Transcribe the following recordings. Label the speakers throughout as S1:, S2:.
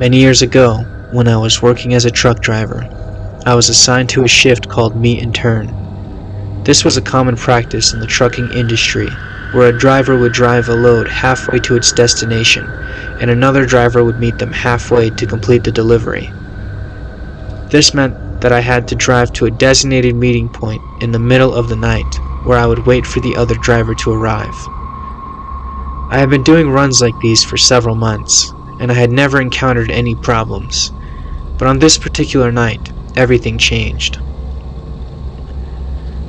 S1: Many years ago, when I was working as a truck driver, I was assigned to a shift called meet and turn. This was a common practice in the trucking industry, where a driver would drive a load halfway to its destination, and another driver would meet them halfway to complete the delivery. This meant that I had to drive to a designated meeting point in the middle of the night, where I would wait for the other driver to arrive. I had been doing runs like these for several months, and I had never encountered any problems. But on this particular night, everything changed.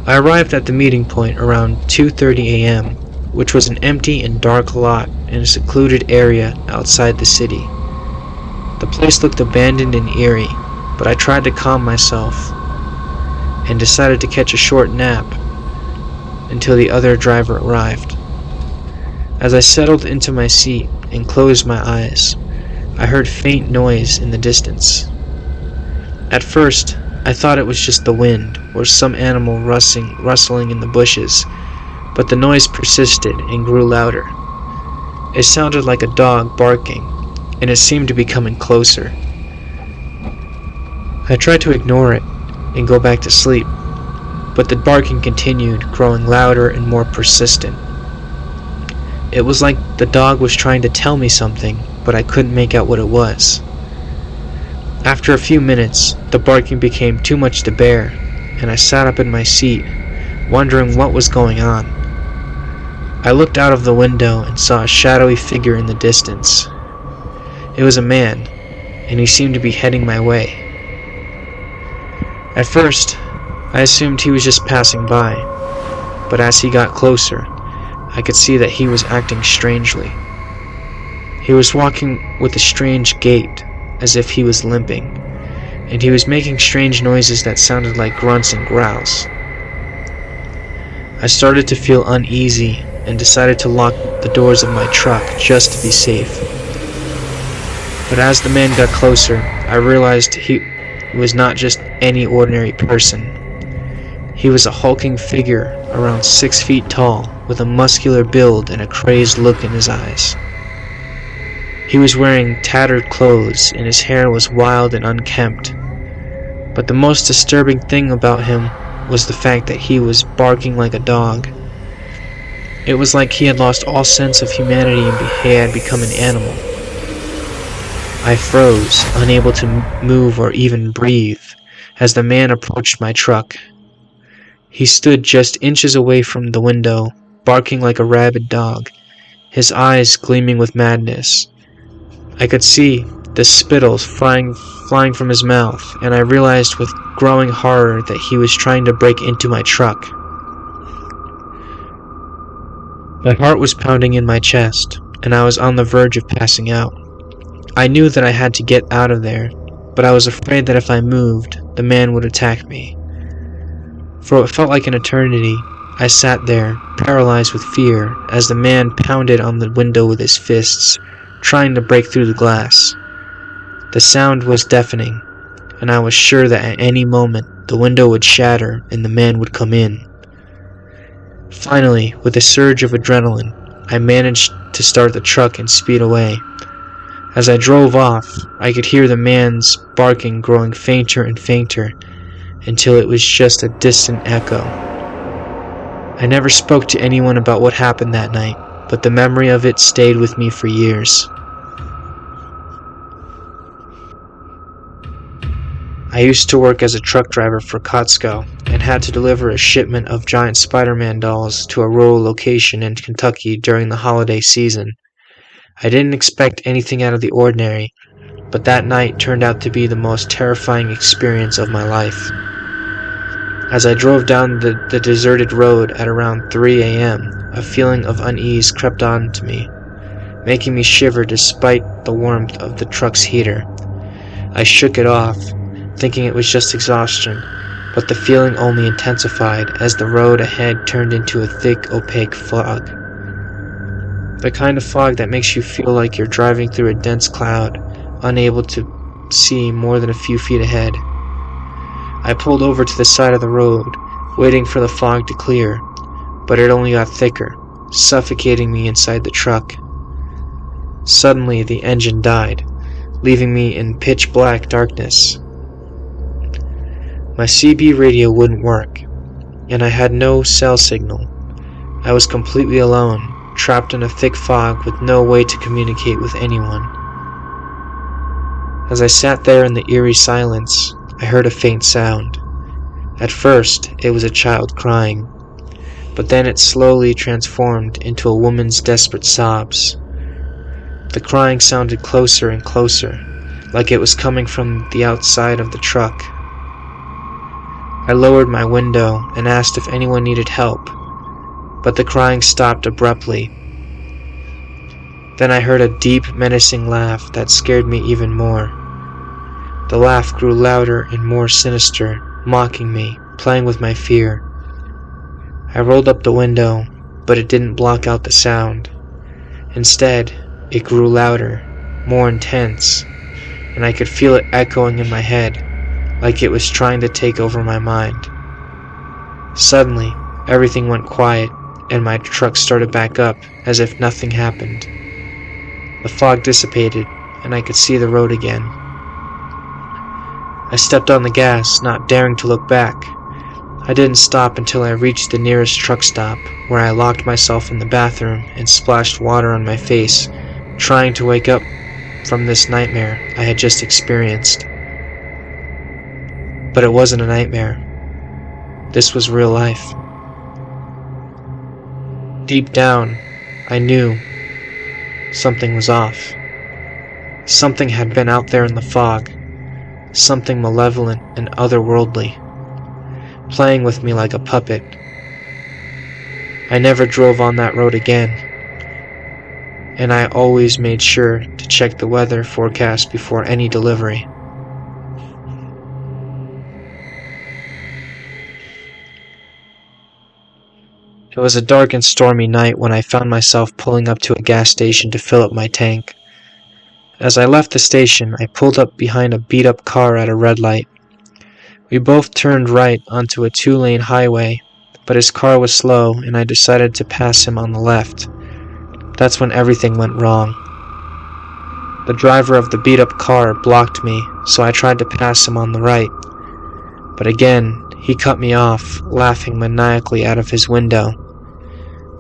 S1: I arrived at the meeting point around 2:30 a.m., which was an empty and dark lot in a secluded area outside the city. The place looked abandoned and eerie, but I tried to calm myself and decided to catch a short nap until the other driver arrived. As I settled into my seat and closed my eyes, I heard faint noise in the distance. At first, I thought it was just the wind or some animal rustling in the bushes, but the noise persisted and grew louder. It sounded like a dog barking, and it seemed to be coming closer. I tried to ignore it and go back to sleep, but the barking continued, growing louder and more persistent. It was like the dog was trying to tell me something, but I couldn't make out what it was. After a few minutes, the barking became too much to bear, and I sat up in my seat, wondering what was going on. I looked out of the window and saw a shadowy figure in the distance. It was a man, and he seemed to be heading my way. At first, I assumed he was just passing by, but as he got closer, I could see that he was acting strangely. He was walking with a strange gait, as if he was limping, and he was making strange noises that sounded like grunts and growls. I started to feel uneasy and decided to lock the doors of my truck just to be safe. But as the man got closer, I realized he was not just any ordinary person. He was a hulking figure around 6 feet tall, with a muscular build and a crazed look in his eyes. He was wearing tattered clothes, and his hair was wild and unkempt. But the most disturbing thing about him was the fact that he was barking like a dog. It was like he had lost all sense of humanity and had become an animal. I froze, unable to move or even breathe, as the man approached my truck. He stood just inches away from the window, barking like a rabid dog, his eyes gleaming with madness. I could see the spittle flying from his mouth, and I realized with growing horror that he was trying to break into my truck. My heart was pounding in my chest, and I was on the verge of passing out. I knew that I had to get out of there, but I was afraid that if I moved, the man would attack me. For what felt like an eternity, I sat there, paralyzed with fear, as the man pounded on the window with his fists, trying to break through the glass. The sound was deafening, and I was sure that at any moment the window would shatter and the man would come in. Finally, with a surge of adrenaline, I managed to start the truck and speed away. As I drove off, I could hear the man's barking growing fainter and fainter, until it was just a distant echo. I never spoke to anyone about what happened that night, but the memory of it stayed with me for years. I used to work as a truck driver for Costco and had to deliver a shipment of giant Spider-Man dolls to a rural location in Kentucky during the holiday season. I didn't expect anything out of the ordinary, but that night turned out to be the most terrifying experience of my life. As I drove down the deserted road at around 3 a.m., a feeling of unease crept onto me, making me shiver despite the warmth of the truck's heater. I shook it off, thinking it was just exhaustion, but the feeling only intensified as the road ahead turned into a thick, opaque fog. The kind of fog that makes you feel like you're driving through a dense cloud, unable to see more than a few feet ahead. I pulled over to the side of the road, waiting for the fog to clear, but it only got thicker, suffocating me inside the truck. Suddenly, the engine died, leaving me in pitch black darkness. My CB radio wouldn't work, and I had no cell signal. I was completely alone, trapped in a thick fog with no way to communicate with anyone. As I sat there in the eerie silence, I heard a faint sound. At first, it was a child crying, but then it slowly transformed into a woman's desperate sobs. The crying sounded closer and closer, like it was coming from the outside of the truck. I lowered my window and asked if anyone needed help, but the crying stopped abruptly. Then I heard a deep, menacing laugh that scared me even more. The laugh grew louder and more sinister, mocking me, playing with my fear. I rolled up the window, but it didn't block out the sound. Instead, it grew louder, more intense, and I could feel it echoing in my head, like it was trying to take over my mind. Suddenly, everything went quiet, and my truck started back up as if nothing happened. The fog dissipated, and I could see the road again. I stepped on the gas, not daring to look back. I didn't stop until I reached the nearest truck stop, where I locked myself in the bathroom and splashed water on my face, trying to wake up from this nightmare I had just experienced. But it wasn't a nightmare. This was real life. Deep down, I knew something was off. Something had been out there in the fog. Something malevolent and otherworldly, playing with me like a puppet. I never drove on that road again, and I always made sure to check the weather forecast before any delivery. It was a dark and stormy night when I found myself pulling up to a gas station to fill up my tank. As I left the station, I pulled up behind a beat-up car at a red light. We both turned right onto a 2-lane highway, but his car was slow and I decided to pass him on the left. That's when everything went wrong. The driver of the beat-up car blocked me, so I tried to pass him on the right. But again, he cut me off, laughing maniacally out of his window.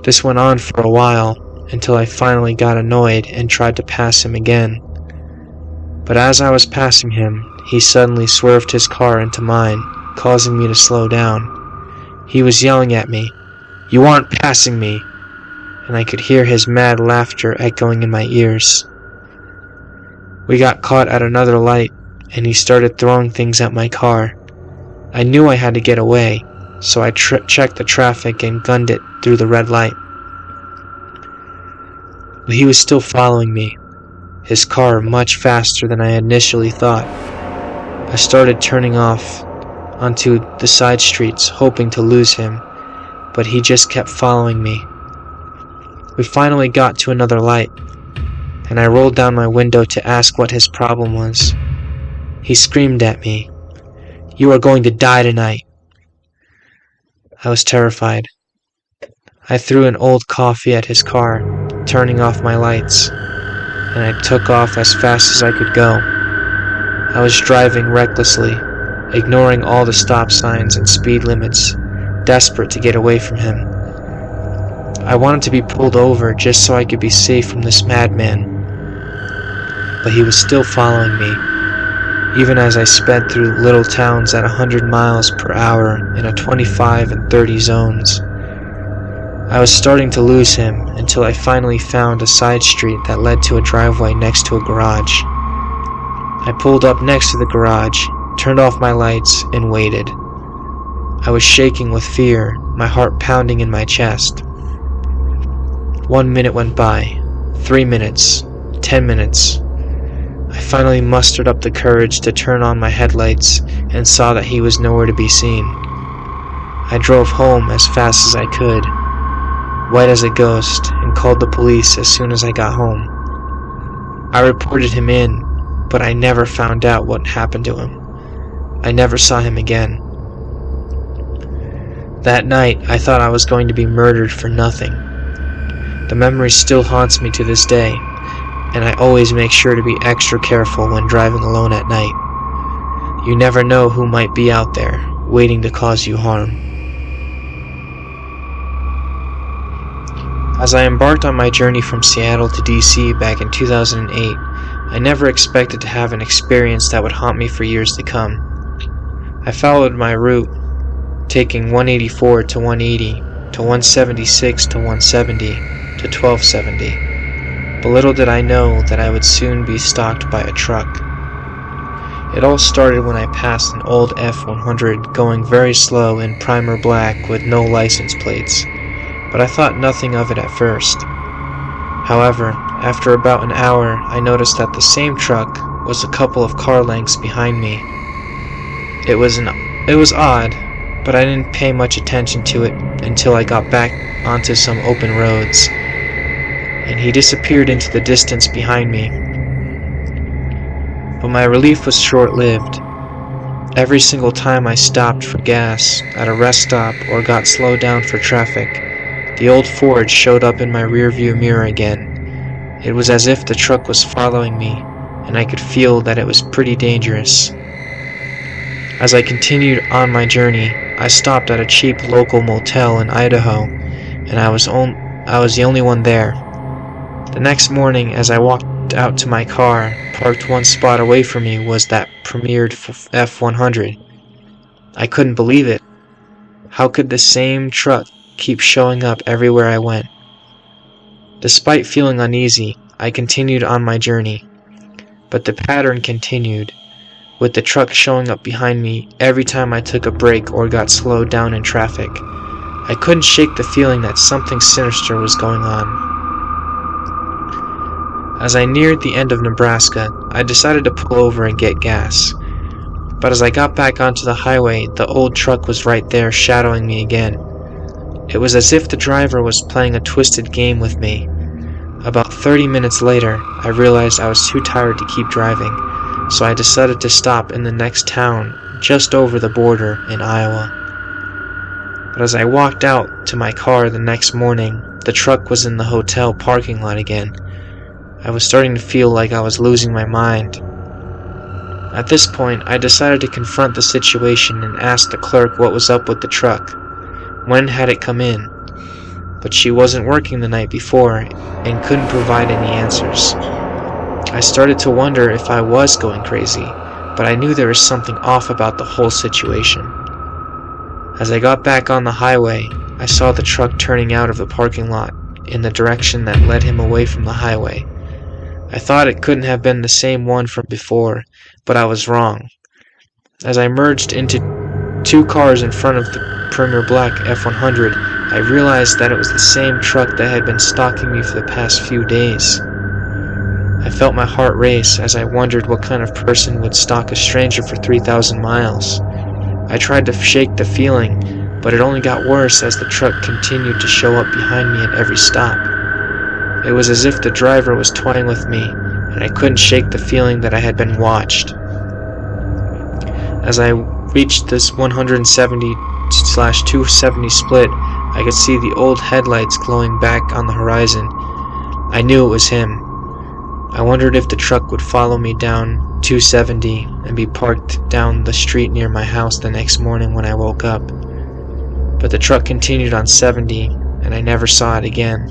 S1: This went on for a while, until I finally got annoyed and tried to pass him again. But as I was passing him, he suddenly swerved his car into mine, causing me to slow down. He was yelling at me, "You aren't passing me!" and I could hear his mad laughter echoing in my ears. We got caught at another light, and he started throwing things at my car. I knew I had to get away, so I checked the traffic and gunned it through the red light. But he was still following me, his car much faster than I initially thought. I started turning off onto the side streets, hoping to lose him, but he just kept following me. We finally got to another light, and I rolled down my window to ask what his problem was. He screamed at me, "You are going to die tonight." I was terrified. I threw an old coffee at his car, turning off my lights, and I took off as fast as I could go. I was driving recklessly, ignoring all the stop signs and speed limits, desperate to get away from him. I wanted to be pulled over just so I could be safe from this madman. But he was still following me, even as I sped through little towns at 100 miles per hour in a 25 and 30 zones. I was starting to lose him until I finally found a side street that led to a driveway next to a garage. I pulled up next to the garage, turned off my lights, and waited. I was shaking with fear, my heart pounding in my chest. 1 minute went by, 3 minutes, 10 minutes. I finally mustered up the courage to turn on my headlights and saw that he was nowhere to be seen. I drove home as fast as I could, white as a ghost, and called the police as soon as I got home. I reported him in, but I never found out what happened to him. I never saw him again. That night, I thought I was going to be murdered for nothing. The memory still haunts me to this day, and I always make sure to be extra careful when driving alone at night. You never know who might be out there, waiting to cause you harm. As I embarked on my journey from Seattle to DC back in 2008, I never expected to have an experience that would haunt me for years to come. I followed my route, taking 184 to 180, to 176 to 170, to 1270. But little did I know that I would soon be stalked by a truck. It all started when I passed an old F100 going very slow in primer black with no license plates, but I thought nothing of it at first. However, after about an hour, I noticed that the same truck was a couple of car lengths behind me. It was odd, but I didn't pay much attention to it until I got back onto some open roads, and he disappeared into the distance behind me. But my relief was short-lived. Every single time I stopped for gas at a rest stop or got slowed down for traffic, the old Ford showed up in my rearview mirror again. It was as if the truck was following me, and I could feel that it was pretty dangerous. As I continued on my journey, I stopped at a cheap local motel in Idaho, and I was the only one there. The next morning, as I walked out to my car, parked one spot away from me was that premiered F100. I couldn't believe it. How could the same truck keep showing up everywhere I went? Despite feeling uneasy, I continued on my journey. But the pattern continued, with the truck showing up behind me every time I took a break or got slowed down in traffic. I couldn't shake the feeling that something sinister was going on. As I neared the end of Nebraska, I decided to pull over and get gas. But as I got back onto the highway, the old truck was right there shadowing me again. It was as if the driver was playing a twisted game with me. About 30 minutes later, I realized I was too tired to keep driving, so I decided to stop in the next town, just over the border in Iowa. But as I walked out to my car the next morning, the truck was in the hotel parking lot again. I was starting to feel like I was losing my mind. At this point, I decided to confront the situation and ask the clerk what was up with the truck. When had it come in? But she wasn't working the night before and couldn't provide any answers. I started to wonder if I was going crazy, but I knew there was something off about the whole situation. As I got back on the highway, I saw the truck turning out of the parking lot in the direction that led him away from the highway. I thought it couldn't have been the same one from before, but I was wrong. As I merged into two cars in front of the Premier Black F100, I realized that it was the same truck that had been stalking me for the past few days. I felt my heart race as I wondered what kind of person would stalk a stranger for 3,000 miles. I tried to shake the feeling, but it only got worse as the truck continued to show up behind me at every stop. It was as if the driver was toying with me, and I couldn't shake the feeling that I had been watched. As I reached this 170/270 split, I could see the old headlights glowing back on the horizon. I knew it was him. I wondered if the truck would follow me down 270 and be parked down the street near my house the next morning when I woke up. But the truck continued on 70, and I never saw it again.